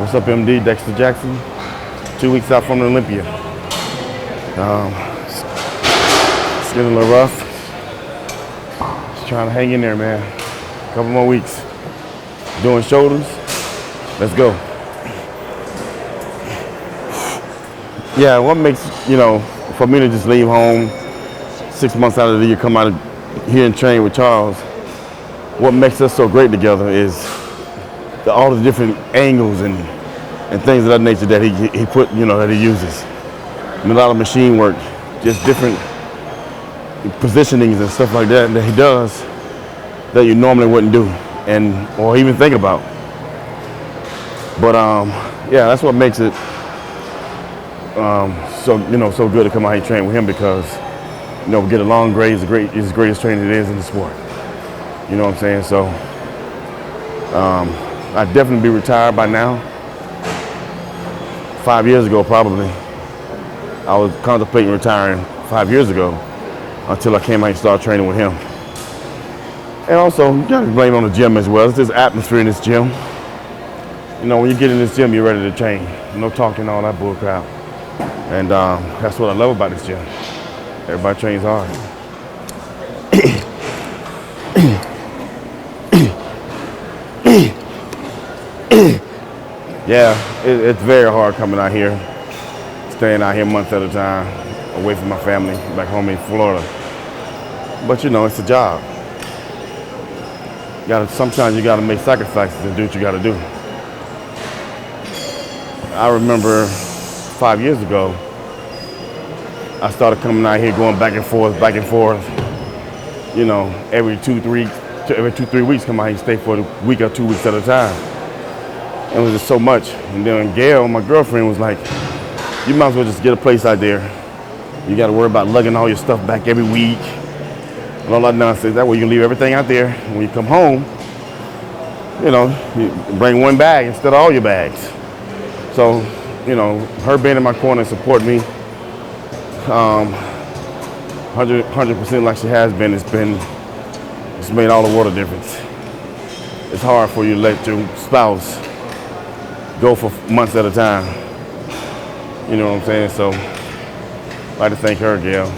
What's up, MD? Dexter Jackson. 2 weeks out from the Olympia. It's getting a little rough. Just trying to hang in there, man. A couple more weeks. Doing shoulders. Let's go. Yeah, what makes, for me to just leave home 6 months out of the year, come out of here and train with Charles, what makes us so great together is all the different angles and things of that nature that he put, that he uses. I mean, a lot of machine work, just different positionings and stuff like that he does that you normally wouldn't do or even think about. But yeah, that's what makes it so good to come out here and train with him, because we get along great. He's the greatest trainer there is in the sport. You know what I'm saying? So I'd definitely be retired by now. 5 years ago, probably. I was contemplating retiring 5 years ago until I came out and started training with him. And also, you got to blame it on the gym as well. It's this atmosphere in this gym. When you get in this gym, you're ready to train. No talking, all that bull crap. And that's what I love about this gym. Everybody trains hard. Yeah, it's very hard coming out here, staying out here months at a time, away from my family, back home in Florida. But it's a job. Sometimes you gotta make sacrifices and do what you gotta do. I remember 5 years ago, I started coming out here, going back and forth. Every 2-3 weeks, come out here and stay for a week or 2 weeks at a time. It was just so much. And then Gail, my girlfriend, was like, you might as well just get a place out there. You got to worry about lugging all your stuff back every week and all that nonsense. That way you can leave everything out there. And when you come home, you bring one bag instead of all your bags. So, her being in my corner and supporting me 100% like she has been, it's made all the world a difference. It's hard for you to let your spouse go for months at a time. You know what I'm saying? So I'd like to thank her, Gail,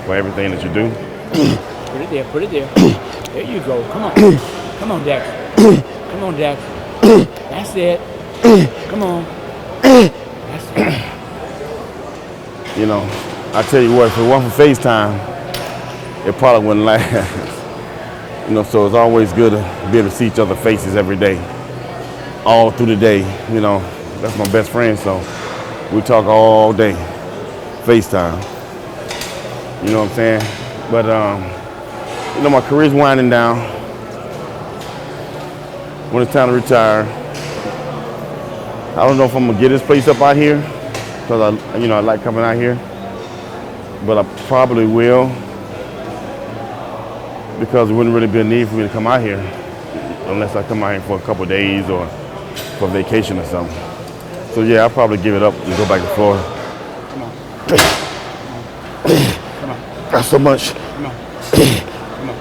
for everything that you do. Put it there, put it there. There you go. Come on. Come on, Dex. Come on, Dex. That's it. Come on. That's it. I tell you what, if it wasn't for FaceTime, it probably wouldn't last. So it's always good to be able to see each other's faces every day, all through the day. That's my best friend, so we talk all day, FaceTime. You know what I'm saying? But my career's winding down. When it's time to retire, I don't know if I'm gonna get this place up out here, because I like coming out here, but I probably will, because there wouldn't really be a need for me to come out here unless I come out here for a couple of days or for vacation or something. So yeah, I'll probably give it up and go back to Florida. Come on. Come on. Not so much. Come on. Come on.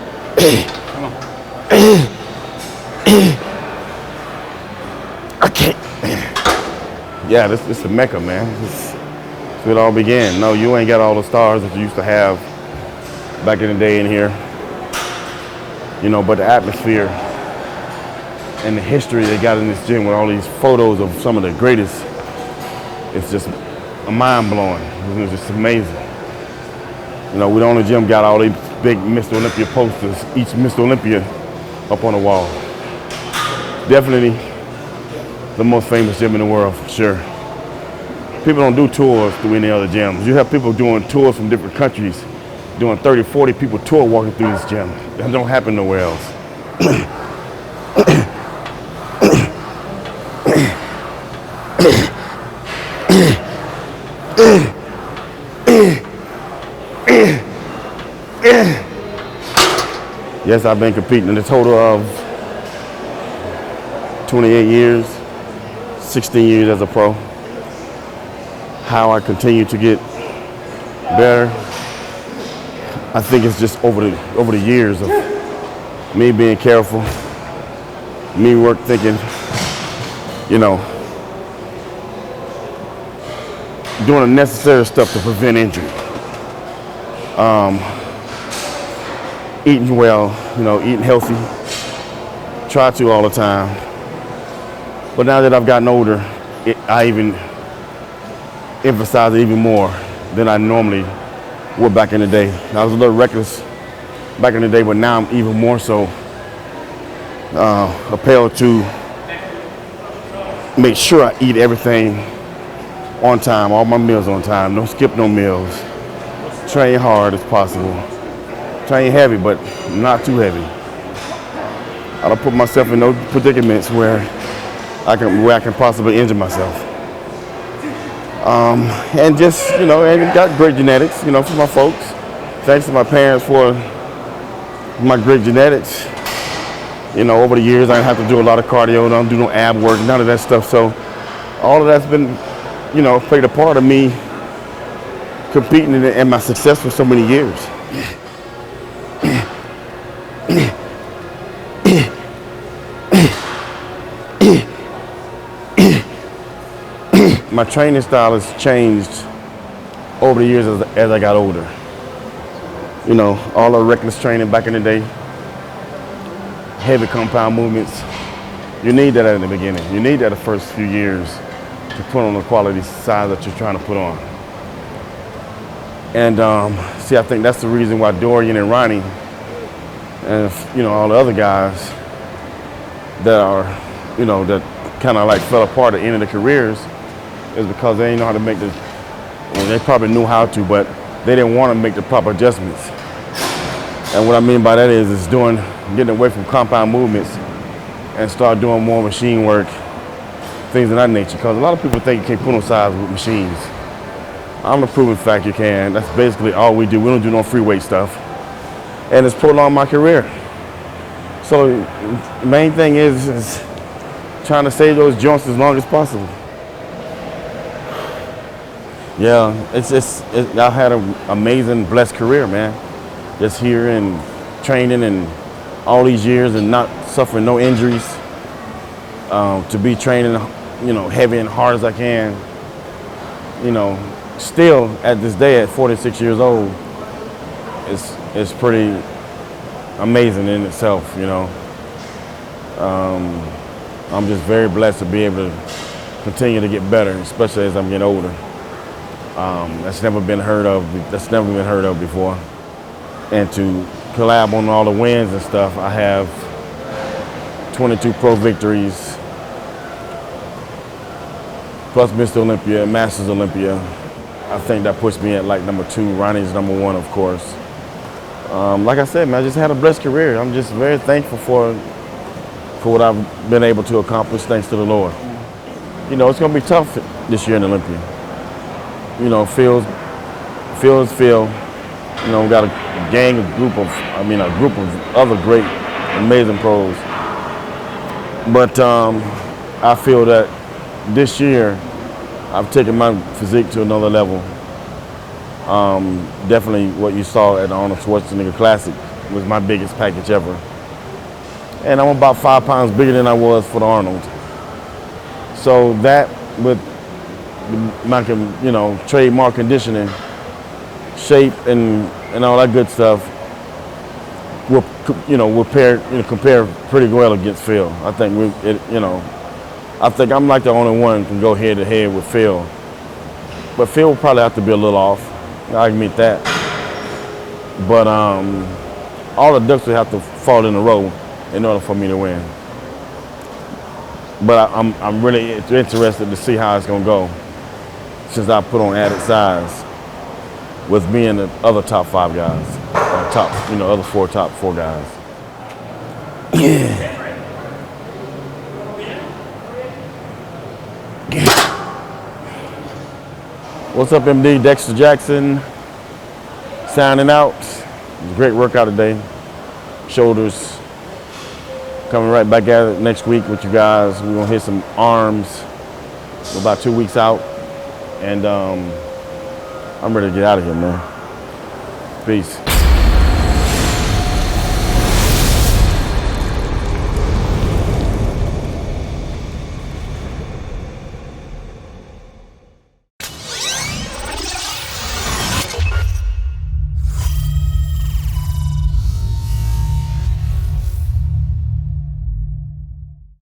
Come on. I can't. Yeah, this is Mecca, man. This is where it all began. No, you ain't got all the stars that you used to have back in the day in here. But the atmosphere and the history they got in this gym with all these photos of some of the greatest, it's just mind-blowing. It's just amazing. We the only gym got all these big Mr. Olympia posters, each Mr. Olympia up on the wall. Definitely the most famous gym in the world, for sure. People don't do tours through any other gyms. You have people doing tours from different countries, doing 30, 40 people tour walking through this gym. That don't happen nowhere else. Yes, I've been competing in a total of 28 years, 16 years as a pro. How I continue to get better, I think it's just over the years of me being careful, me thinking, doing the necessary stuff to prevent injury. Eating well, eating healthy. Try to all the time. But now that I've gotten older, I even emphasize it even more than I normally would back in the day. I was a little reckless back in the day, but now I'm even more so compelled to make sure I eat everything on time, all my meals on time, don't skip no meals. Train hard as possible. Train heavy, but not too heavy. I don't put myself in those predicaments where I can possibly injure myself. And just, and got great genetics, for my folks. Thanks to my parents for my great genetics. Over the years, I didn't have to do a lot of cardio, don't do no ab work, none of that stuff. So all of that's been, played a part of me competing and my success for so many years. My training style has changed over the years as I got older. All the reckless training back in the day, heavy compound movements. You need that in the beginning. You need that the first few years to put on the quality size that you're trying to put on. And I think that's the reason why Dorian and Ronnie and all the other guys that are, that kind of like fell apart at the end of their careers is because they didn't know how to make they probably knew how to, but they didn't want to make the proper adjustments. And what I mean by that is getting away from compound movements and start doing more machine work, things of that nature. Because a lot of people think you can't put on size with machines. I'm a proven fact you can. That's basically all we do. We don't do no free weight stuff. And it's prolonged my career. So the main thing is trying to save those joints as long as possible. Yeah, I had an amazing, blessed career, man. Just here and training and all these years and not suffering no injuries. To be training, heavy and hard as I can. Still at this day at 46 years old, it's pretty amazing in itself, I'm just very blessed to be able to continue to get better, especially as I'm getting older. That's never been heard of before. And to collab on all the wins and stuff, I have 22 pro victories, plus Mr Olympia, Masters Olympia. I think that puts me at like number 2. Ronnie's number 1, of course. Like I said, man, I just had a blessed career. I'm just very thankful for what I've been able to accomplish, thanks to the Lord. It's gonna be tough this year in Olympia. Phil. We got a group of other great, amazing pros. But I feel that this year I've taken my physique to another level. Definitely what you saw at the Arnold Schwarzenegger Classic was my biggest package ever. And I'm about 5 pounds bigger than I was for the Arnold. So that with my, trademark conditioning, shape and all that good stuff will compare pretty well against Phil. I think I think I'm like the only one who can go head to head with Phil. But Phil will probably have to be a little off. I admit that. But all the ducks will have to fall in a row in order for me to win. But I'm really interested to see how it's gonna go, since I put on added size with me and the other top 5 guys, other top four guys. Yeah. What's up, MD? Dexter Jackson, signing out. It was a great workout today. Shoulders. Coming right back at it next week with you guys. We're gonna hit some arms. We're about 2 weeks out. And I'm ready to get out of here, man. Peace.